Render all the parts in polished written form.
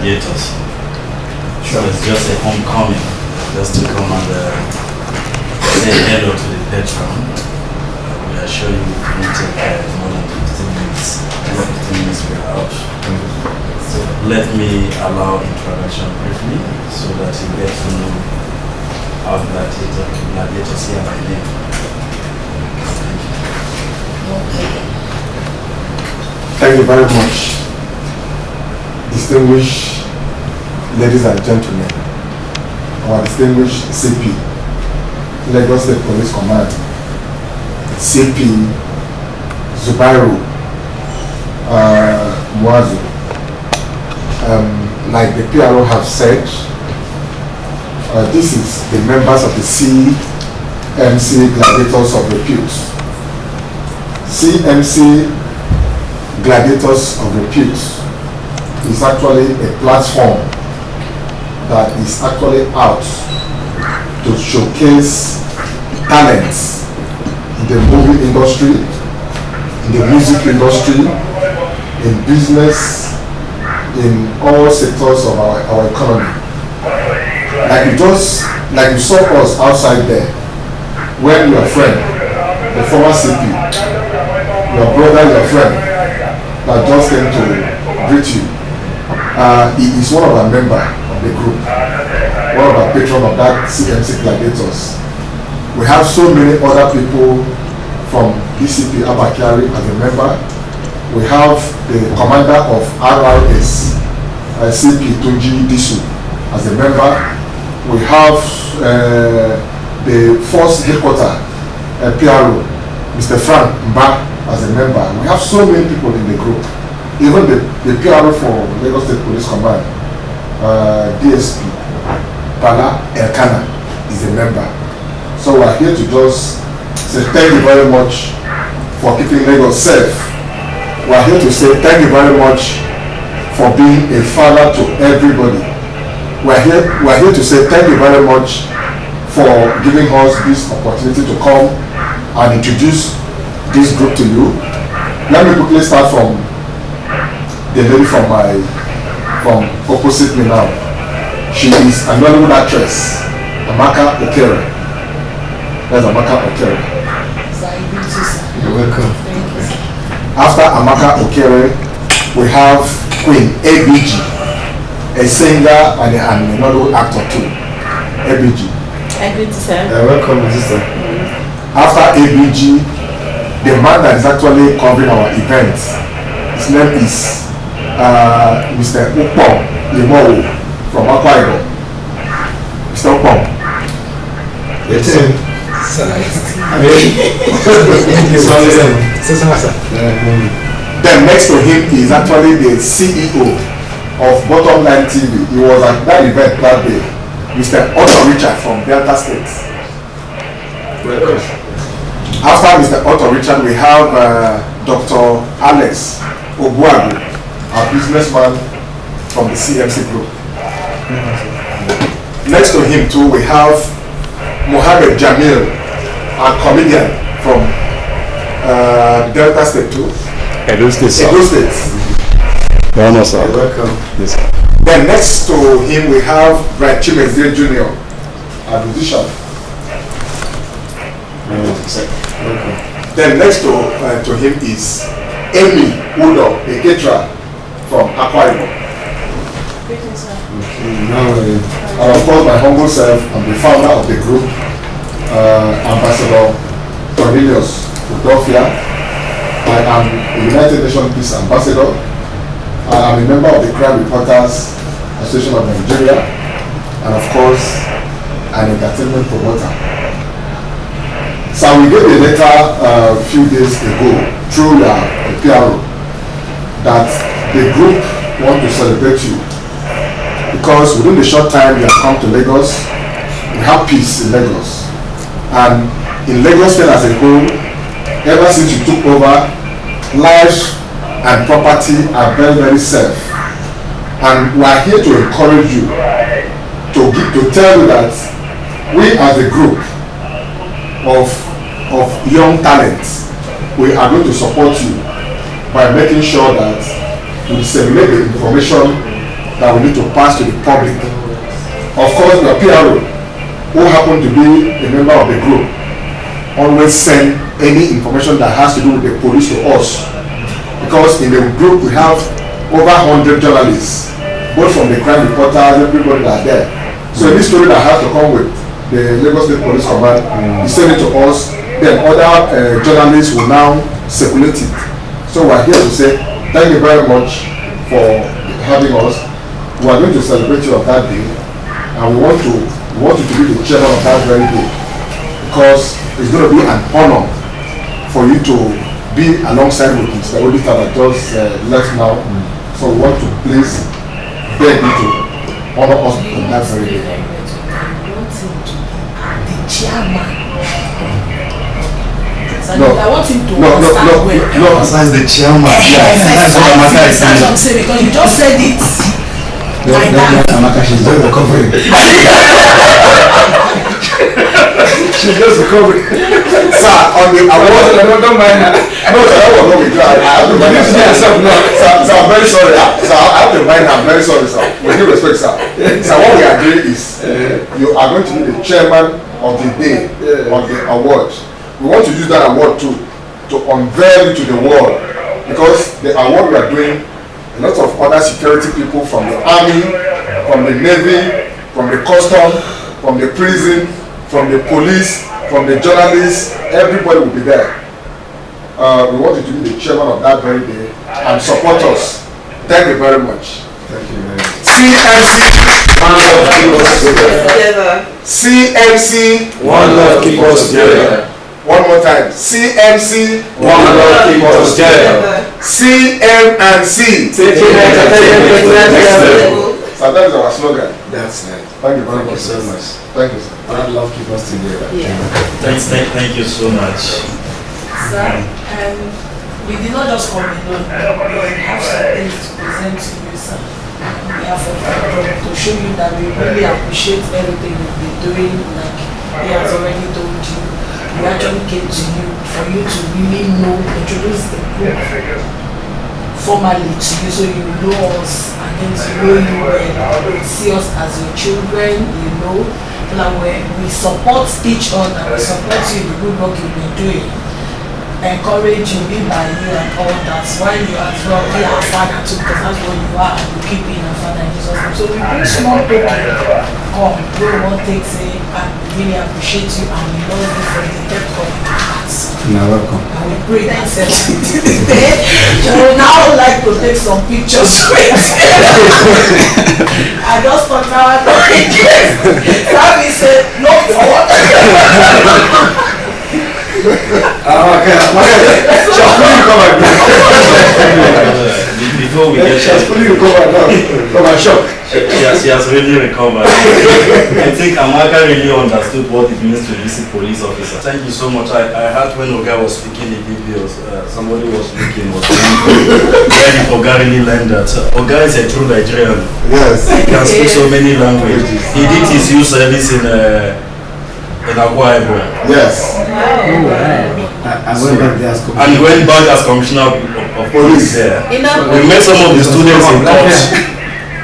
Gladiators. So it's just a homecoming, just to come and say hello to the patron. We are sure you will take more than 15 minutes. 15 minutes we are out. So let me allow introduction briefly so that you get to know our gladiators here by name. Thank you very much, distinguished ladies and gentlemen, our distinguished CP, Lagos State Police Command, CP Zubairu Muazu. Like the PRO have said, this is the members of the CMC Gladiators of Repute. CMC Gladiators of Repute is actually a platform that is actually out to showcase talents in the movie industry, in the music industry, in business, in all sectors of our economy. Like you saw us outside there, when your friend, the former CP, your brother, your friend, that just came to greet you, he is one of our members of the group, one of our patrons of that CMC Gladiators. We have so many other people from DCP Abakari as a member. We have the commander of RRS, CP Tunji Disu, as a member. We have the force headquarter, PRO, Mr. Frank Mba, as a member. We have so many people in the group. Even the PRO for Lagos State Police Command, DSP, Bala Elkana, is a member. So we are here to just say thank you very much for keeping Lagos safe. We are here to say thank you very much for being a father to everybody. We are here to say thank you very much for giving us this opportunity to come and introduce this group to you. Let me quickly start from the lady from opposite me now. She is a Nollywood actress, Amaka Okere. That's Amaka Okere. You're welcome. Thank you. After Amaka Okere, we have Queen ABG, a singer and a Nollywood actor too. ABG. I greet you, sir. You're welcome, sister. After ABG, the man that is actually covering our events, his name is Mr. Upom Limowo from Akwa Ibom. Mr. Upom. Then next to him is actually the CEO of Bottom Line TV. He was at that event that day, Mr. Otto Richard from Delta State. Welcome. After Mr. Otto Richard, we have Dr. Alex Obuagu, a businessman from the CMC group. Next to him too, we have Mohammed Jamil, a comedian from Delta State too. Edo State. Edo State. No, sir. You're welcome. Yes. Then next to him we have Bright Chimezie Jr., a musician. Then next to him is Amy Udo, a caterer from Akwa Ibom. And of course my humble self, I'm the founder of the group, Ambassador Cornelius Udofia. I am a United Nations Peace Ambassador. I am a member of the Crime Reporters Association of Nigeria, and of course an entertainment promoter. So we gave a letter a few days ago through the PRO that the group want to celebrate you because within the short time you have come to Lagos, we have peace in Lagos. And in Lagos State as a whole, ever since you took over, lives and property are very, very safe. And we are here to encourage you, to tell you that we as a group of young talents, we are going to support you by making sure that you disseminate the information that we need to pass to the public. Of course, the PRO, who happen to be a member of the group, always send any information that has to do with the police to us. Because in the group we have over 100 journalists, both from the crime reporters, everybody that are there. So any story that has to come with the Lagos State Police Command, you send it to us, then other journalists will now circulate it. So we are here to say thank you very much for having us. We are going to celebrate you on that day, and we want you to be the chairman of that very day, because it's going to be an honor for you to be alongside with Mr. Auditor that just left now. So we want to please beg you to honor us on that very day. I want him to be the chairman. I want him to understand well. Besides the chairman. That's what I'm saying, because you just said it. Like that. Amaka, she's just recovering. She's just recovering. Sir, on the award, don't mind her. no, sir, that was not with you. I have to mind her. Sir, I'm very sorry. Sir, I have to mind her. I'm very sorry, sir. With due respect, sir. Sir, what we are doing is you are going to be the chairman of the day of the award. We want to use that award to unveil it to the world, because the award we are doing, a lot of other security people from the army, from the navy, from the custom, from the prison, from the police, from the journalists, everybody will be there. We want you to be the chairman of that very day and support us. Thank you very much. Thank you very much. CMC, one love keep us together. CMC, One love keep us together. one more time. CMC, One love keep us together. CMC. So that is our slogan. That's right. Thank you very Thank you much. so much. Thank you, sir. One love keep us together. Thank you so much. Sir, we did not just come alone. We have some things to present to you, sir. We have to show you that we really appreciate everything you've been doing. Like he has already told you, we actually came to you for you to really introduce the group formally to you, so you know us and then to know you well, see us as your children, you know. Like we support each other, we support you in the good work you've been doing, encourage you, be by you and all that. While you as well be our father too, because that's what you are, and you keep being our father in Jesus' name. So we bring small people come, we want to say, and we really appreciate you and we love you for the depth of your hearts. You're welcome. And we pray that today, you will now like to take some pictures with I just thought now I don't interest. Sammy said, no forward. Before we get She has fully recovered now from her shock. she has really recovered. I think Amaka really understood what it means to visit police officer. Thank you so much. I heard when Oga was speaking in videos, somebody was looking, was where did Oga really learn that? Oga is a true Nigerian. Yes. He can speak so many languages. He did his youth service in Akwa Ibom. Yes. I went back there as commissioner. And he went back as commissioner of police there. We met some of the students in court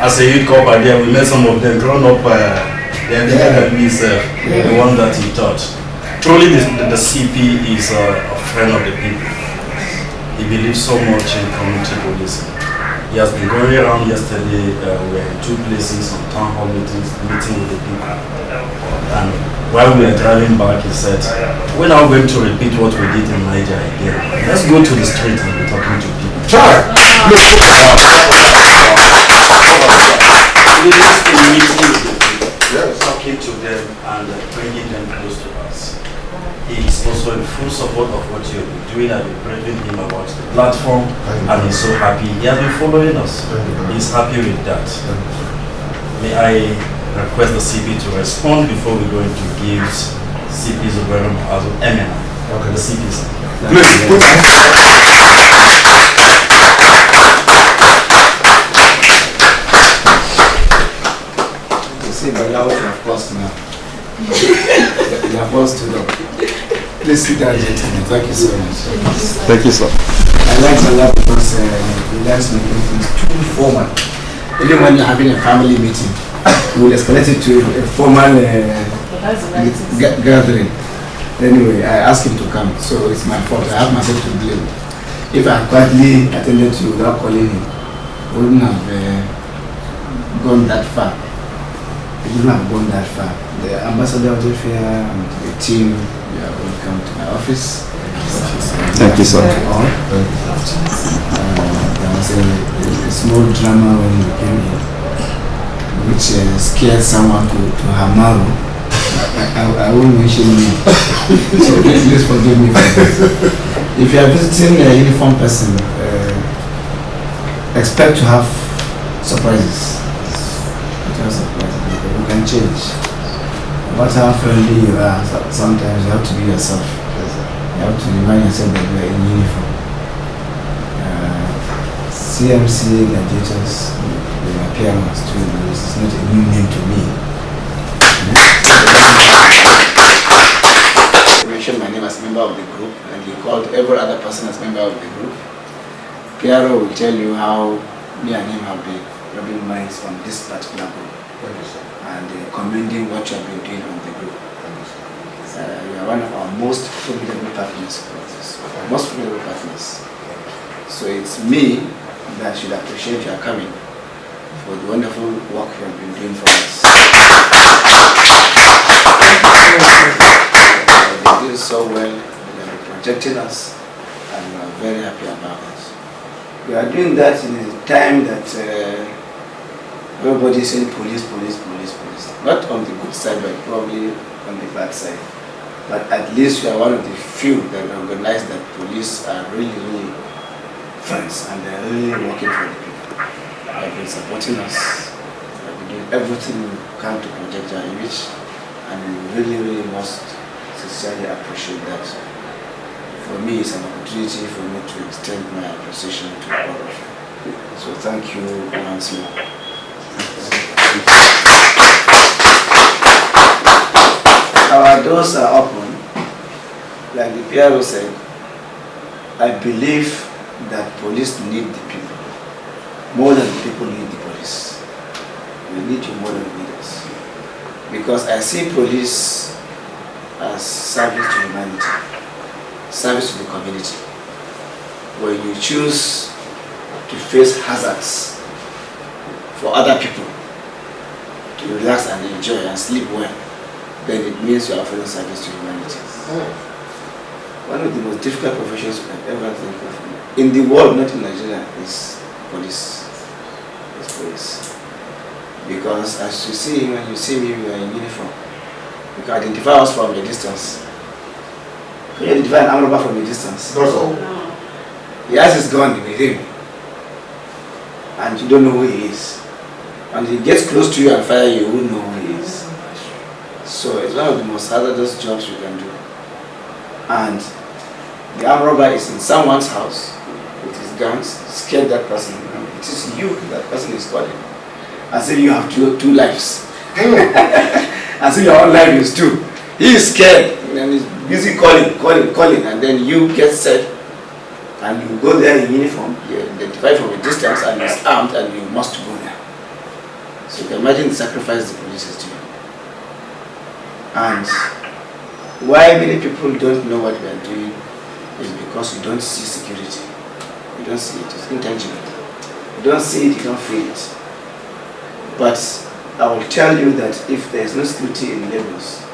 as a youth corps there. We met some of them grown up. They didn't the one that he taught. Truly, the CP is a friend of the people. He believes so much in community policing. He has been going around yesterday. We were in 2 places on town hall meetings, meeting with the people. And while we were driving back, he said, we're now going to repeat what we did in Nigeria again. Let's go to the street and be talking to people. Try. Yes. Talking to them and bringing them close to us. He is also in full support of what you've been doing. I've been briefing him about the platform and he's so happy. He has been following us. He's happy with that. May I request the CP to respond before we go into give CP Zubairu Muazu MN. Okay. The CP, sir. Please put You see, by now we have passed now. You have all stood up. Please sit down, gentlemen. Thank you so much. Thank you, sir. I like a lot because he likes making things too formal. Even when you're having a family meeting, you will escalate it to a formal gathering. Anyway, I asked him to come, so it's my fault. I have myself to blame. If I quietly attended to you without calling him, I wouldn't have gone that far. It wouldn't have gone that far. The ambassador of the fair and the team, you are welcome to my office. Thank you, sir. There was a small drama when we came in, which scared someone to Hamaru. I won't mention you. So please forgive me for this. If you are visiting a uniformed person, expect to have surprises. You can change. No matter how friendly you are, sometimes you have to be yourself. You have to remind yourself that you are in uniform. CMC Gladiators, the appearance too, this is not a new name to me. He mentioned my name as a member of the group, and he called every other person as a member of the group. Piero will tell you how me and him have been rubbing minds on this particular group. And commending what you have been doing on the group. You are one of our most formidable partners. So it's me that should appreciate your coming for the wonderful work you have been doing for us. You did so well, you have been protecting us, and we are very happy about it. We are doing that in a time that everybody is saying police. Not on the good side, but probably on the bad side. But at least we are one of the few that recognize that police are really friends, and they are really working for the people. They have been supporting us. They have been doing everything we can to protect our image, and we really must sincerely appreciate that. For me, it's an opportunity for me to extend my appreciation to all of you. So thank you once more. Our doors are open. Like the PRO said, I believe that police need the people more than the people need the police. We need you more than we need us. Because I see police as service to humanity, service to the community. When you choose to face hazards for other people, to relax and enjoy and sleep well, then it means you are offering service to humanity. One of the most difficult professions you can ever think of in the world, not in Nigeria, is police. It's police. Because as you see, when you see me, we are in uniform. You can identify us from a distance. Can you identify an armed robber from a distance? That's all. He has his gun with him, and you don't know who he is. And he gets close to you and fire you, you won't know who he is. So it's one of the most hazardous jobs you can do. And the armed robber is in someone's house with his guns, scared that person. And it is you that person is calling. As if you have two lives. As if your own life is two. He is scared and he's busy calling, and then you get set and you go there in uniform, you identify from a distance and he's armed and you must go there. So you can imagine the sacrifice the police is doing. And why many people don't know what we are doing is because you don't see security. You don't see it, it's intangible. You don't see it, you don't feel it. But I will tell you that if there is no security in Lagos,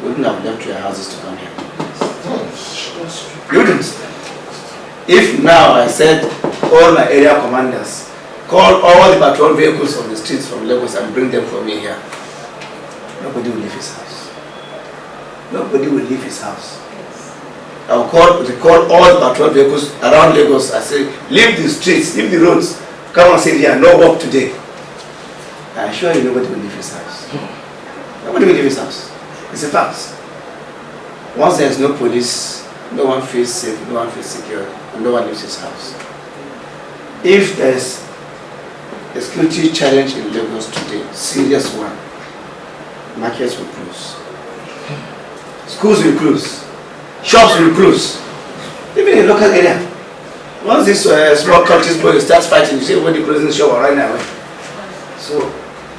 we wouldn't have left your houses to come here. You wouldn't. If now I said all my area commanders, call all the patrol vehicles on the streets from Lagos and bring them for me here, nobody will leave his house. Nobody will leave his house. I will call all the patrol vehicles around Lagos. I say, leave the streets, leave the roads, come and sit here, no work today. I assure you nobody will leave his house. Nobody will leave his house. It's a fact. Once there is no police, no one feels safe, no one feels secure, and no one leaves his house. If there is a security challenge in Lagos today, serious one, markets will close. Schools will close. Shops will close. Even in local area. Once this small cultist boy starts fighting, you see everybody closing the shop right now. So,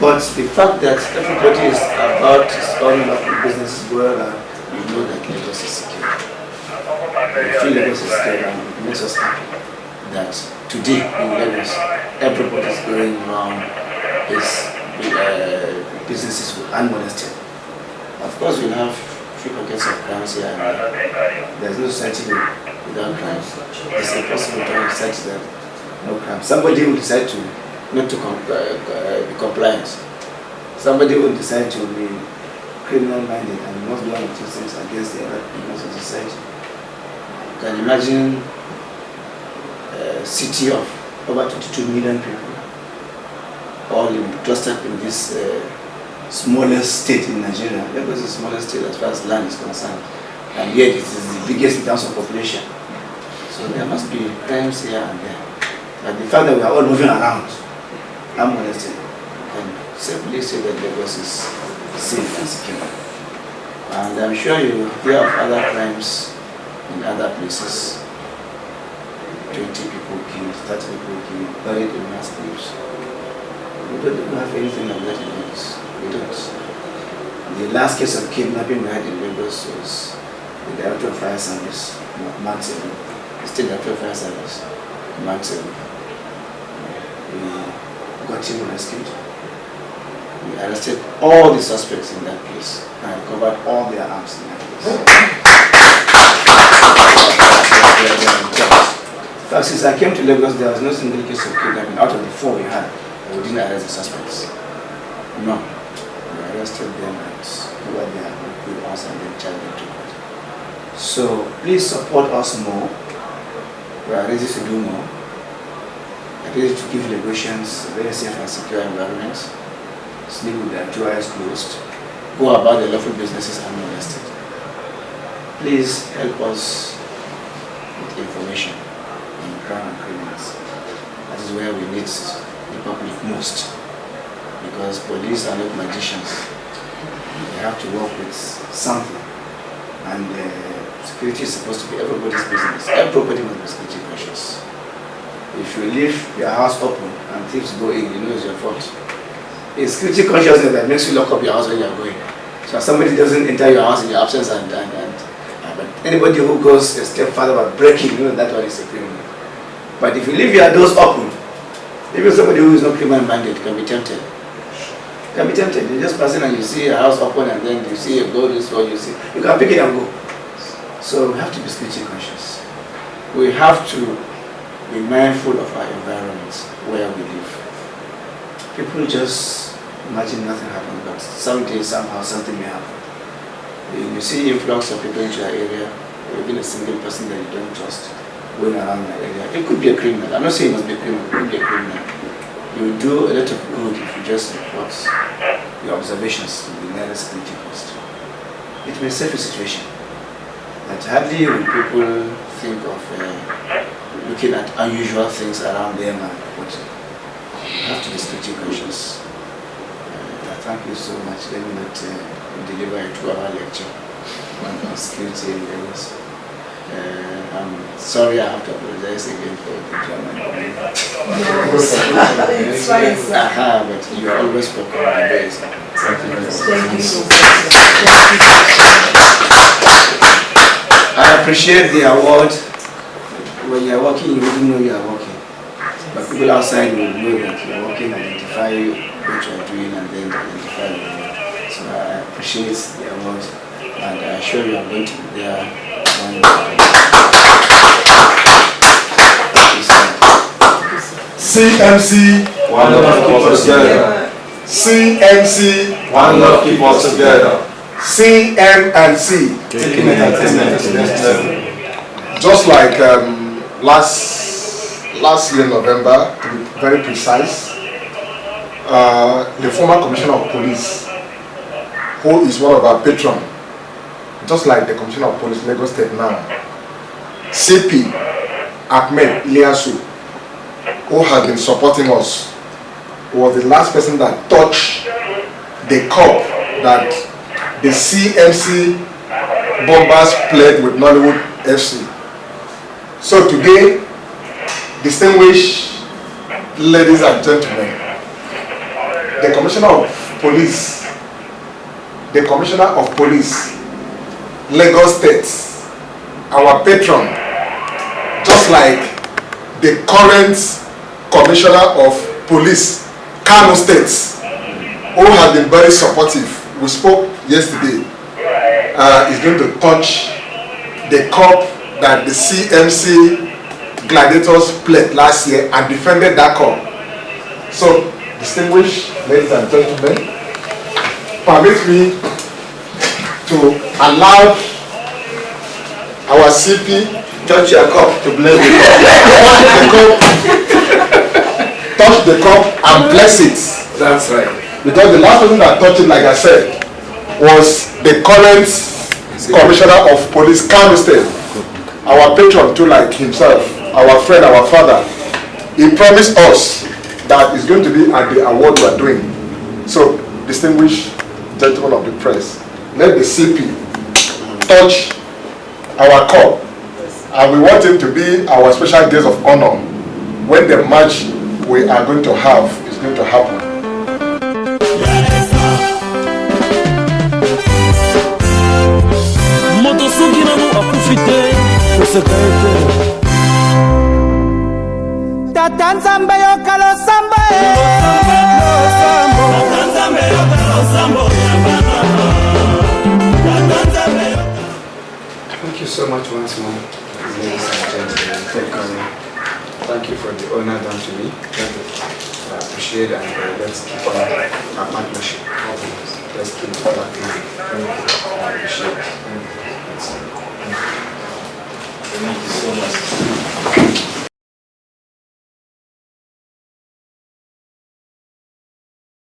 but the fact that everybody is about his own local business going on, we know that Lagos is secure. We feel Lagos is secure, and it makes us happy that today in Lagos, everybody is going around his businesses unmolested. Of course, we'll have few pockets of crimes here and there. There's no society without crime. It's impossible to have a society that no crime. Somebody will decide to not to be compliant. Somebody will decide to be criminal-minded and not do one or two things against the other members of society. You can imagine a city of over 22 million people, all clustered in this smallest state in Nigeria. Lagos is the smallest state as far as land is concerned, and yet it is the biggest in terms of population. So there must be crimes here and there. But the fact that we are all moving around, I'm molested, can safely say that Lagos is safe and secure. And I'm sure you hear of other crimes in other places. 20 people killed, 30 people killed, buried in mass graves. We don't have anything like that in Lagos. We don't. The last case of kidnapping we had in Lagos was the Director of Fire Service, months ago. The State Director of Fire Service, months ago. We got him rescued. We arrested all the suspects in that place and recovered all their arms in that place. In fact, since I came to Lagos, there was no single case of kidnapping out of the 4 we had. We didn't arrest the suspects. No. We arrested them and covered their with us and then charged them to court. So please support us more. We are ready to do more. We are ready to give Lagosians a very safe and secure environment. Sleep with their 2 eyes closed. Go about their lawful businesses unmolested. Please help us with information on crime and criminals. That is where we need the public most, because police are not magicians. They have to work with something, and security is supposed to be everybody's business. Everybody must be security conscious. If you leave your house open and thieves go in, you know it's your fault. It's security consciousness that makes you lock up your house when you are going. So somebody doesn't enter your house in your absence but anybody who goes a step further by breaking, you know that one is a criminal. But if you leave your doors open, even somebody who is not criminal-minded can be tempted. Can be tempted. You're just passing and you see a house open and then you see a gold, this what you see. You can pick it and go. So we have to be security conscious. We have to be mindful of our environment where we live. People just imagine nothing happened, but someday, somehow, something may happen. You see influx of people into your area, or even a single person that you don't trust going around your area. It could be a criminal. I'm not saying it must be a criminal, it could be a criminal. You will do a lot of good if you just report your observations to the nearest security post. It may save a situation. But hardly will people think of looking at unusual things around them and reporting. You have to be security conscious. Thank you so much. Let me not deliver a 2-hour lecture on security in Lagos. I'm sorry I have to apologize again for the German. It's fine, sir. But you are always welcome to the Thank you. I appreciate the award. When you are working, you wouldn't know you are working. But people outside will know that you are working, identify what you are doing, and then identify the award. So I appreciate the award, and I assure you I'm going to be there one day. CMC, One love keep us together. CMC, One love keep us together. CMC. Taking entertainment to the next level. Just like last year November, to be very precise, the former Commissioner of Police, who is one of our patrons, just like the Commissioner of Police Lagos State now, CP Ahmed Iliasu, who has been supporting us, was the last person that touched the cup that the CMC Bombers played with Nollywood FC. So today, distinguished ladies and gentlemen, the Commissioner of Police, Lagos State, our patron, just like the current Commissioner of Police, Kano State, who has been very supportive. We spoke yesterday. Is going to touch the cup that the CMC Gladiators played last year and defended that cup. So, distinguished ladies and gentlemen, permit me to allow our CP Touch your cup. to bless the cup. Touch the cup and bless it. That's right. Because the last person that touched it, like I said, was the current Commissioner of Police, Kano State, our patron too, like himself, our friend, our father. He promised us that it's going to be at the award we are doing. So, distinguished gentlemen of the press, let the CP touch our cup, and we want him to be our special guest of honor when the match we are going to have is going to happen. Thank you so much once more, ladies and gentlemen, for coming. Thank you for the honor done to me. I appreciate it, and let's keep on our partnership. Let's keep working. I appreciate it. Thank you so much.